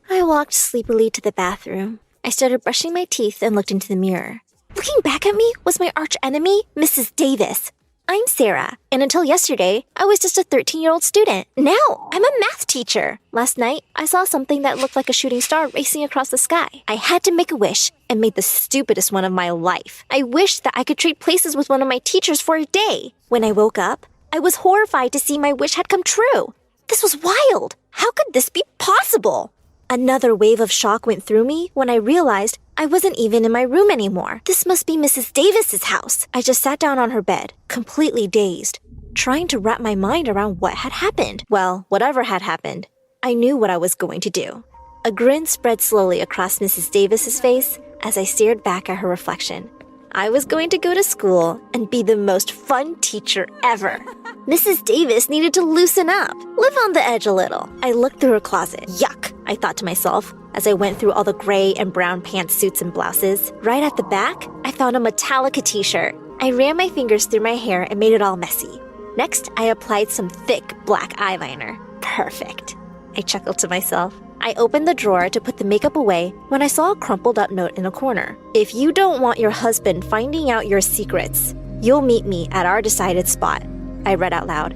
I walked sleepily to the bathroom. I started brushing my teeth and looked into the mirror. Looking back at me was my arch enemy, Mrs. Davis. I'm Sarah, and until yesterday, I was just a 13-year-old student. Now, I'm a math teacher. Last night, I saw something that looked like a shooting star racing across the sky. I had to make a wish and made the stupidest one of my life. I wished that I could trade places with one of my teachers for a day. When I woke up, I was horrified to see my wish had come true. This was wild. How could this be possible? Another wave of shock went through me when I realized I wasn't even in my room anymore. This must be Mrs. Davis's house. I just sat down on her bed, completely dazed, trying to wrap my mind around what had happened. Well, whatever had happened, I knew what I was going to do. A grin spread slowly across Mrs. Davis's face as I stared back at her reflection. I was going to go to school and be the most fun teacher ever. Mrs. Davis needed to loosen up, live on the edge a little. I looked through her closet. Yuck, I thought to myself as I went through all the gray and brown pantsuits and blouses. Right at the back, I found a Metallica t-shirt. I ran my fingers through my hair and made it all messy. Next, I applied some thick black eyeliner. Perfect. I chuckled to myself. I opened the drawer to put the makeup away when I saw a crumpled up note in a corner. If you don't want your husband finding out your secrets, you'll meet me at our decided spot. I read out loud.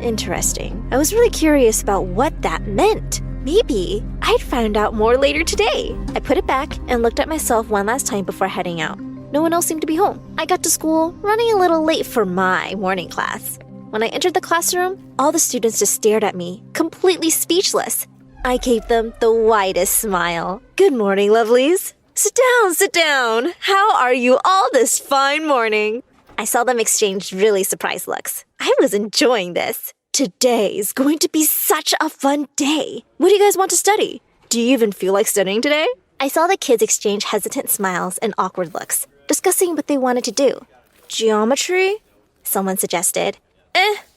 Interesting. I was really curious about what that meant. Maybe I'd find out more later today. I put it back and looked at myself one last time before heading out. No one else seemed to be home. I got to school running a little late for my morning class. When I entered the classroom, all the students just stared at me, completely speechless. I gave them the widest smile. Good morning, lovelies. Sit down, sit down. How are you all this fine morning? I saw them exchange really surprised looks. I was enjoying this. Today's going to be such a fun day. What do you guys want to study? Do you even feel like studying today? I saw the kids exchange hesitant smiles and awkward looks, discussing what they wanted to do. Geometry? Someone suggested.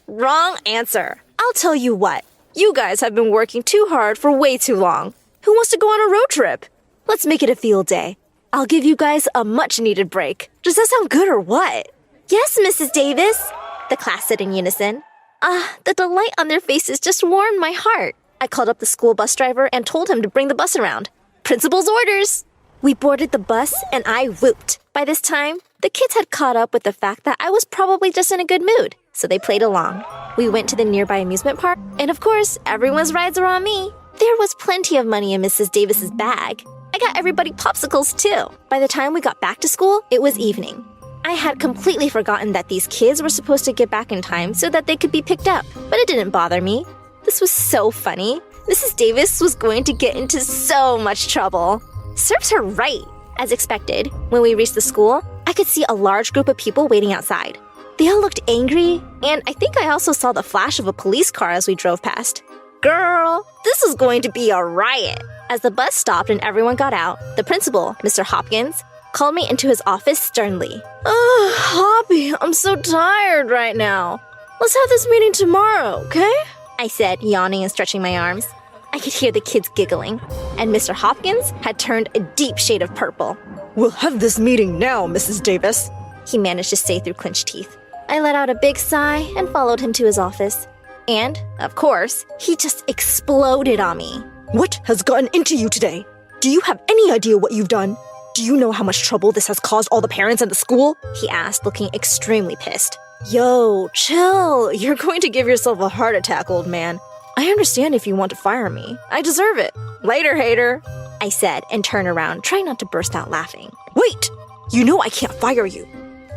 Wrong answer. I'll tell you what. You guys have been working too hard for way too long. Who wants to go on a road trip? Let's make it a field day. I'll give you guys a much-needed break. Does that sound good or what? Yes, Mrs. Davis, the class said in unison. The delight on their faces just warmed my heart. I called up the school bus driver and told him to bring the bus around. Principal's orders. We boarded the bus and I whooped. By this time, the kids had caught up with the fact that I was probably just in a good mood, so they played along. We went to the nearby amusement park, and of course, everyone's rides were on me. There was plenty of money in Mrs. Davis's bag. I got everybody popsicles too. By the time we got back to school, it was evening. I had completely forgotten that these kids were supposed to get back in time so that they could be picked up, but it didn't bother me. This was so funny. Mrs. Davis was going to get into so much trouble. Serves her right. As expected, when we reached the school, I could see a large group of people waiting outside. They all looked angry, and I think I also saw the flash of a police car as we drove past. Girl, this is going to be a riot. As the bus stopped and everyone got out, the principal, Mr. Hopkins, called me into his office sternly. Hoppy, I'm so tired right now. Let's have this meeting tomorrow, okay? I said, yawning and stretching my arms. I could hear the kids giggling, and Mr. Hopkins had turned a deep shade of purple. We'll have this meeting now, Mrs. Davis, he managed to say through clenched teeth. I let out a big sigh and followed him to his office. And, of course, he just exploded on me. What has gotten into you today? Do you have any idea what you've done? Do you know how much trouble this has caused all the parents and the school? He asked, looking extremely pissed. Yo, chill. You're going to give yourself a heart attack, old man. I understand if you want to fire me. I deserve it. Later, hater, I said and turned around, trying not to burst out laughing. Wait! You know I can't fire you.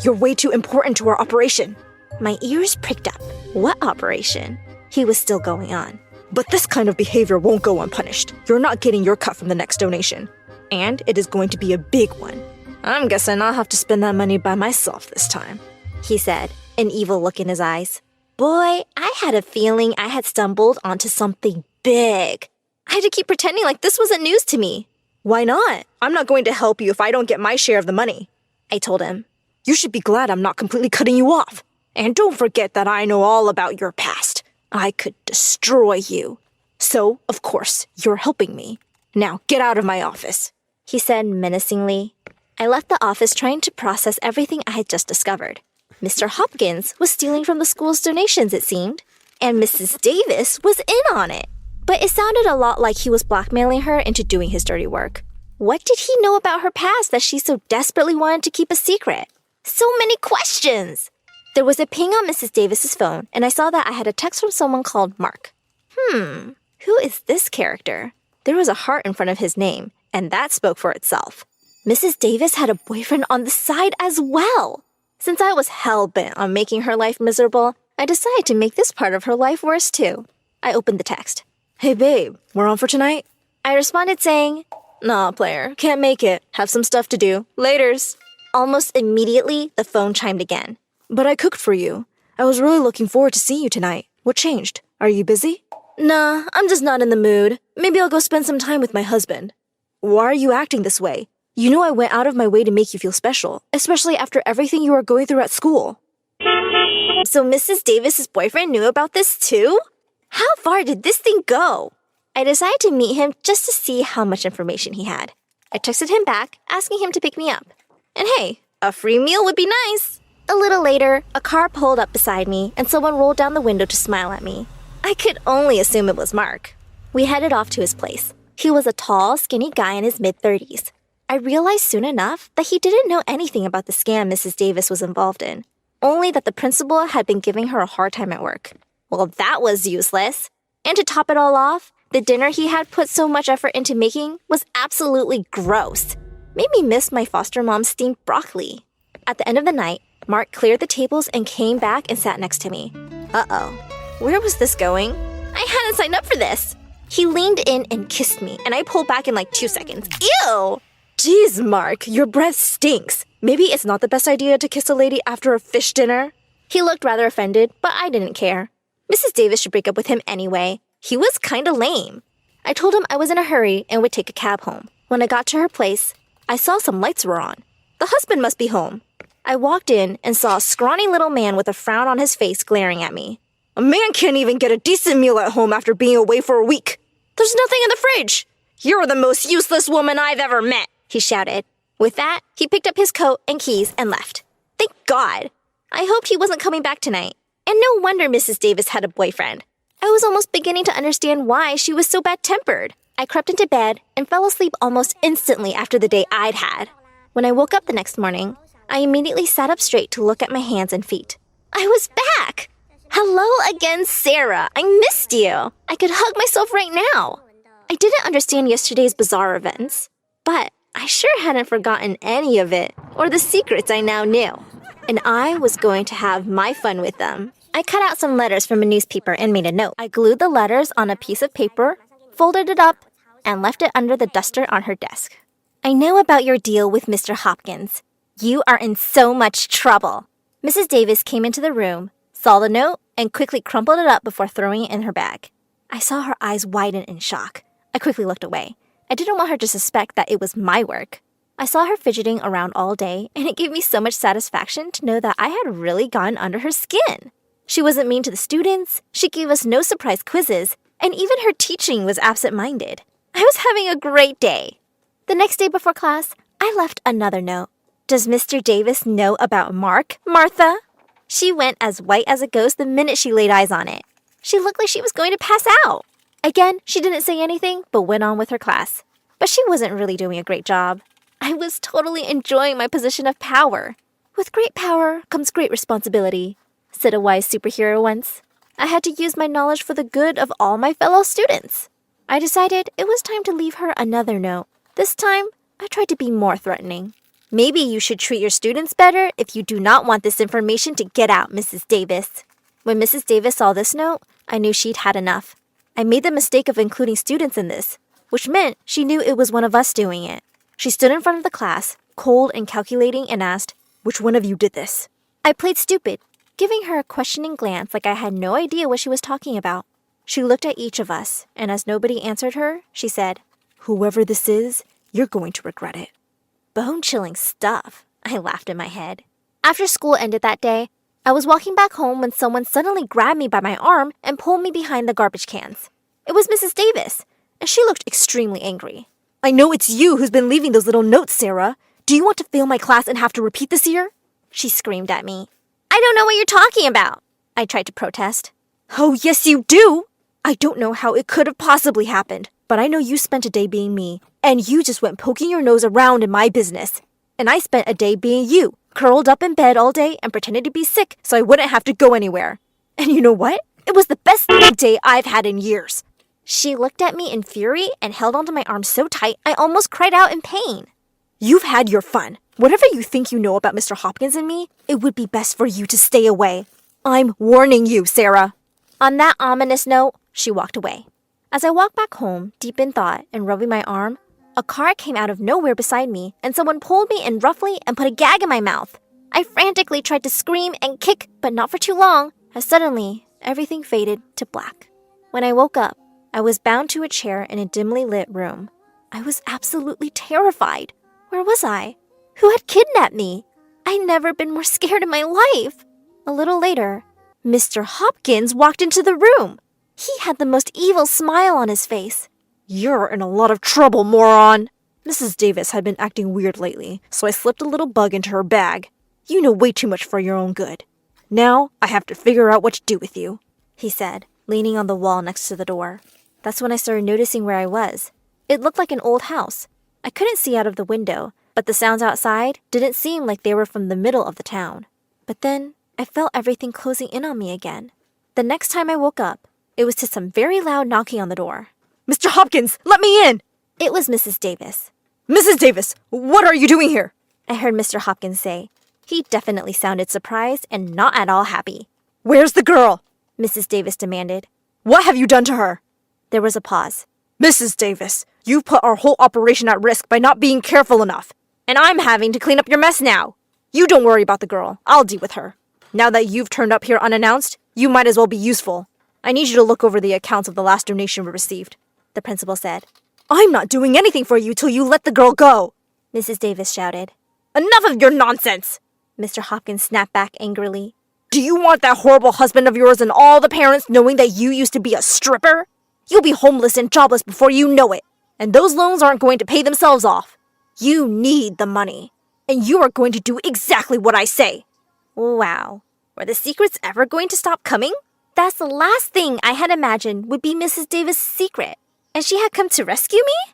You're way too important to our operation. My ears pricked up. What operation? He was still going on. But this kind of behavior won't go unpunished. You're not getting your cut from the next donation. And it is going to be a big one. I'm guessing I'll have to spend that money by myself this time, he said, an evil look in his eyes. Boy, I had a feeling I had stumbled onto something big. I had to keep pretending like this wasn't news to me. Why not? I'm not going to help you if I don't get my share of the money, I told him. You should be glad I'm not completely cutting you off. And don't forget that I know all about your past. I could destroy you. So, of course, you're helping me. Now get out of my office, he said menacingly. I left the office trying to process everything I had just discovered. Mr. Hopkins was stealing from the school's donations, it seemed, and Mrs. Davis was in on it. But it sounded a lot like he was blackmailing her into doing his dirty work. What did he know about her past that she so desperately wanted to keep a secret? So many questions! There was a ping on Mrs. Davis's phone, and I saw that I had a text from someone called Mark. Who is this character? There was a heart in front of his name, and that spoke for itself. Mrs. Davis had a boyfriend on the side as well. Since I was hell-bent on making her life miserable, I decided to make this part of her life worse too. I opened the text. "Hey babe, we're on for tonight?" I responded saying, "Nah, player, can't make it. Have some stuff to do. Laters." Almost immediately, the phone chimed again. "But I cooked for you. I was really looking forward to seeing you tonight. What changed? Are you busy?" "Nah, I'm just not in the mood. Maybe I'll go spend some time with my husband." "Why are you acting this way? You know I went out of my way to make you feel special, especially after everything you are going through at school." So Mrs. Davis's boyfriend knew about this too? How far did this thing go? I decided to meet him just to see how much information he had. I texted him back, asking him to pick me up. And hey, a free meal would be nice. A little later, a car pulled up beside me and someone rolled down the window to smile at me. I could only assume it was Mark. We headed off to his place. He was a tall, skinny guy in his mid-30s. I realized soon enough that he didn't know anything about the scam Mrs. Davis was involved in, only that the principal had been giving her a hard time at work. Well, that was useless. And to top it all off, the dinner he had put so much effort into making was absolutely gross. Made me miss my foster mom's steamed broccoli. At the end of the night, Mark cleared the tables and came back and sat next to me. Uh-oh. Where was this going? I hadn't signed up for this. He leaned in and kissed me, and I pulled back in like 2 seconds. Ew! Jeez, Mark, your breath stinks. Maybe it's not the best idea to kiss a lady after a fish dinner. He looked rather offended, but I didn't care. Mrs. Davis should break up with him anyway. He was kinda lame. I told him I was in a hurry and would take a cab home. When I got to her place, I saw some lights were on. The husband must be home. I walked in and saw a scrawny little man with a frown on his face glaring at me. "A man can't even get a decent meal at home after being away for a week. There's nothing in the fridge. You're the most useless woman I've ever met," he shouted. With that, he picked up his coat and keys and left. Thank God. I hoped he wasn't coming back tonight. And no wonder Mrs. Davis had a boyfriend. I was almost beginning to understand why she was so bad-tempered. I crept into bed and fell asleep almost instantly after the day I'd had. When I woke up the next morning, I immediately sat up straight to look at my hands and feet. I was back! Hello again, Sarah. I missed you. I could hug myself right now. I didn't understand yesterday's bizarre events, but I sure hadn't forgotten any of it or the secrets I now knew. And I was going to have my fun with them. I cut out some letters from a newspaper and made a note. I glued the letters on a piece of paper, folded it up, and left it under the duster on her desk. I know about your deal with Mr. Hopkins. You are in so much trouble. Mrs. Davis came into the room, saw the note, and quickly crumpled it up before throwing it in her bag. I saw her eyes widen in shock. I quickly looked away. I didn't want her to suspect that it was my work. I saw her fidgeting around all day, and it gave me so much satisfaction to know that I had really gotten under her skin. She wasn't mean to the students, she gave us no surprise quizzes, and even her teaching was absent-minded. I was having a great day. The next day before class, I left another note. Does Mr. Davis know about Mark, Martha? She went as white as a ghost the minute she laid eyes on it. She looked like she was going to pass out. Again, she didn't say anything, but went on with her class. But she wasn't really doing a great job. I was totally enjoying my position of power. With great power comes great responsibility, said a wise superhero once. I had to use my knowledge for the good of all my fellow students. I decided it was time to leave her another note. This time, I tried to be more threatening. Maybe you should treat your students better if you do not want this information to get out, Mrs. Davis. When Mrs. Davis saw this note, I knew she'd had enough. I made the mistake of including students in this, which meant she knew it was one of us doing it. She stood in front of the class, cold and calculating, and asked, "Which one of you did this?" I played stupid, giving her a questioning glance like I had no idea what she was talking about. She looked at each of us, and as nobody answered her, she said, "Whoever this is, you're going to regret it." Bone-chilling stuff, I laughed in my head. After school ended that day, I was walking back home when someone suddenly grabbed me by my arm and pulled me behind the garbage cans. It was Mrs. Davis, and she looked extremely angry. "I know it's you who's been leaving those little notes, Sarah. Do you want to fail my class and have to repeat this year?" She screamed at me. "I don't know what you're talking about," I tried to protest. "Oh, yes, you do. I don't know how it could have possibly happened, but I know you spent a day being me, and you just went poking your nose around in my business. And I spent a day being you, curled up in bed all day and pretended to be sick so I wouldn't have to go anywhere. And you know what? It was the best day I've had in years. She looked at me in fury and held onto my arm so tight I almost cried out in pain. You've had your fun. Whatever you think you know about Mr. Hopkins and me, it would be best for you to stay away. I'm warning you, Sarah. On that ominous note, she walked away. As I walked back home, deep in thought and rubbing my arm, a car came out of nowhere beside me and someone pulled me in roughly and put a gag in my mouth. I frantically tried to scream and kick, but not for too long, as suddenly everything faded to black. When I woke up, I was bound to a chair in a dimly lit room. I was absolutely terrified. Where was I? Who had kidnapped me? I'd never been more scared in my life. A little later, Mr. Hopkins walked into the room. He had the most evil smile on his face. You're in a lot of trouble, moron. Mrs. Davis had been acting weird lately, so I slipped a little bug into her bag. You know way too much for your own good. Now I have to figure out what to do with you, he said, leaning on the wall next to the door. That's when I started noticing where I was. It looked like an old house. I couldn't see out of the window, but the sounds outside didn't seem like they were from the middle of the town. But then I felt everything closing in on me again. The next time I woke up, it was to some very loud knocking on the door. Mr. Hopkins, let me in! It was Mrs. Davis. Mrs. Davis, what are you doing here? I heard Mr. Hopkins say. He definitely sounded surprised and not at all happy. Where's the girl? Mrs. Davis demanded. What have you done to her? There was a pause. Mrs. Davis, you've put our whole operation at risk by not being careful enough. And I'm having to clean up your mess now. You don't worry about the girl. I'll deal with her. Now that you've turned up here unannounced, you might as well be useful. I need you to look over the accounts of the last donation we received, the principal said. I'm not doing anything for you till you let the girl go, Mrs. Davis shouted. Enough of your nonsense, Mr. Hopkins snapped back angrily. Do you want that horrible husband of yours and all the parents knowing that you used to be a stripper? You'll be homeless and jobless before you know it, and those loans aren't going to pay themselves off. You need the money, and you are going to do exactly what I say. Wow, were the secrets ever going to stop coming? That's the last thing I had imagined would be Mrs. Davis' secret, and she had come to rescue me?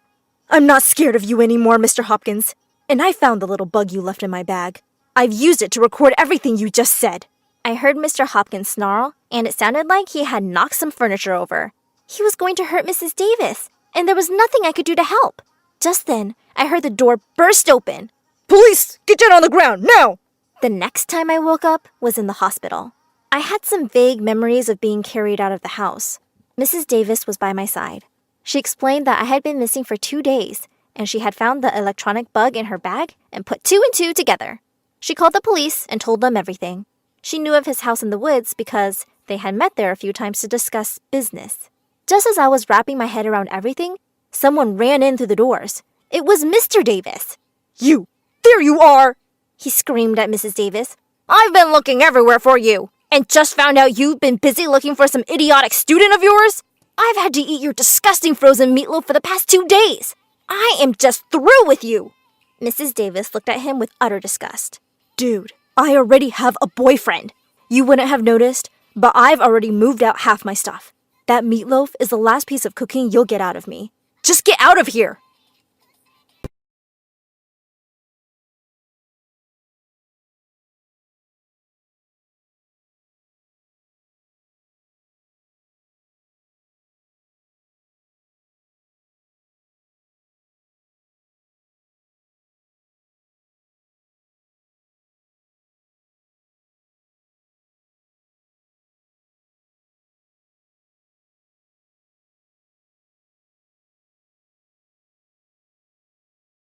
I'm not scared of you anymore, Mr. Hopkins, and I found the little bug you left in my bag. I've used it to record everything you just said. I heard Mr. Hopkins snarl, and it sounded like he had knocked some furniture over. He was going to hurt Mrs. Davis, and there was nothing I could do to help. Just then, I heard the door burst open. Police! Get down on the ground, now! The next time I woke up was in the hospital. I had some vague memories of being carried out of the house. Mrs. Davis was by my side. She explained that I had been missing for 2 days, and she had found the electronic bug in her bag and put 2 and 2 together. She called the police and told them everything. She knew of his house in the woods because they had met there a few times to discuss business. Just as I was wrapping my head around everything, someone ran in through the doors. It was Mr. Davis. You! There you are! He screamed at Mrs. Davis. I've been looking everywhere for you, and just found out you've been busy looking for some idiotic student of yours? I've had to eat your disgusting frozen meatloaf for the past 2 days. I am just through with you. Mrs. Davis looked at him with utter disgust. Dude, I already have a boyfriend. You wouldn't have noticed, but I've already moved out half my stuff. That meatloaf is the last piece of cooking you'll get out of me. Just get out of here!